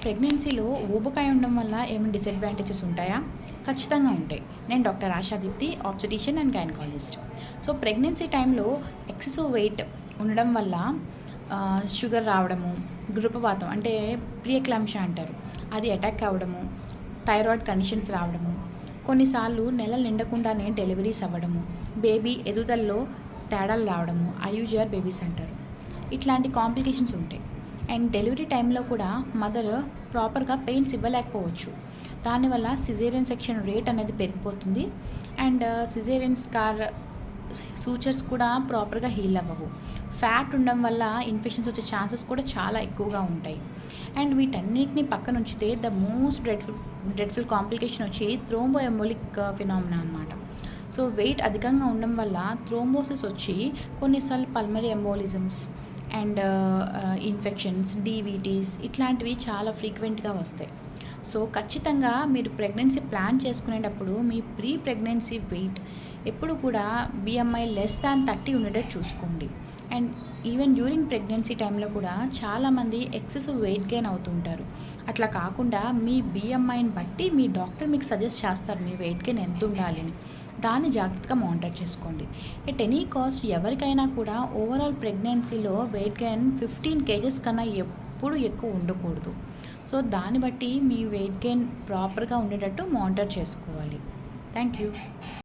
ప్రెగ్నెన్సీలో ఊబకాయం ఉండడం వల్ల ఏమైనా డిసడ్వాంటేజెస్ ఉంటాయా? ఖచ్చితంగా ఉంటాయి. నేను doctor Ashadeepti, obstetrician and gynaecologist. So, pregnancy టైంలో ఎక్సెసివ్ వెయిట్ ఉండడం వల్ల షుగర్ రావడము, గర్భపాతం అంటే ప్రీ-ఎక్లాంప్షియా అంటారు. అది అటాక్ అవ్వడము, థైరాయిడ్ కండిషన్స్ రావడము, కొన్నిసార్లు నెలలు నిండకుండానే డెలివరీస్ అవ్వడము, బేబీ ఎదుగుదలలో తేడాలు రావడము, ఐయూజీఆర్ బేబీస్ అంటారు. ఇట్లాంటి కాంప్లికేషన్స్ ఉంటాయి. అండ్ డెలివరీ టైంలో కూడా మదర్ ప్రాపర్గా పెయిన్స్ ఇవ్వలేకపోవచ్చు. దానివల్ల సిజేరియన్ సెక్షన్ రేట్ అనేది పెరిగిపోతుంది. అండ్ సిజేరియన్ స్కార్ సూచర్స్ కూడా ప్రాపర్గా హీల్ అవ్వవు. ఫ్యాట్ ఉండడం వల్ల ఇన్ఫెక్షన్స్ వచ్చే ఛాన్సెస్ కూడా చాలా ఎక్కువగా ఉంటాయి. అండ్ వీటన్నిటిని పక్కన ఉంచితే ద మోస్ట్ డ్రెడ్ఫుల్ కాంప్లికేషన్ వచ్చి థ్రోంబో ఎంబోలిక్ ఫినామినా అనమాట. సో, వెయిట్ అధికంగా ఉండడం వల్ల థ్రోంబోసిస్ వచ్చి కొన్నిసార్లు పల్మరీ ఎంబోలిజమ్స్ అండ్ ఇన్ఫెక్షన్స్, డీవీటీస్ ఇట్లాంటివి చాలా ఫ్రీక్వెంట్గా వస్తాయి. సో, ఖచ్చితంగా మీరు ప్రెగ్నెన్సీ ప్లాన్ చేసుకునేటప్పుడు మీ ప్రీ ప్రెగ్నెన్సీ వెయిట్ ఎప్పుడు కూడా బిఎంఐ లెస్ దాన్ 30 ఉండేటట్టు చూసుకోండి. అండ్ ఈవెన్ డ్యూరింగ్ ప్రెగ్నెన్సీ టైంలో కూడా చాలామంది ఎక్సెసివ్ వెయిట్ గెయిన్ అవుతుంటారు. అట్లా కాకుండా మీ బిఎంఐని బట్టి మీ డాక్టర్ మీకు సజెస్ట్ చేస్తారు మీ వెయిట్ గెయిన్ ఎంత ఉండాలి అని. దాన్ని జాగ్రత్తగా మానిటర్ చేసుకోండి. ఎట్ ఎనీ కాస్ట్ ఎవరికైనా కూడా ఓవరాల్ ప్రెగ్నెన్సీలో వెయిట్ గెయిన్ 15 kgs కన్నా ఎప్పుడు ఎక్కువ ఉండకూడదు. సో, దాన్ని బట్టి మీ వెయిట్ గెయిన్ ప్రాపర్గా ఉండేటట్టు మానిటర్ చేసుకోవాలి. Thank you.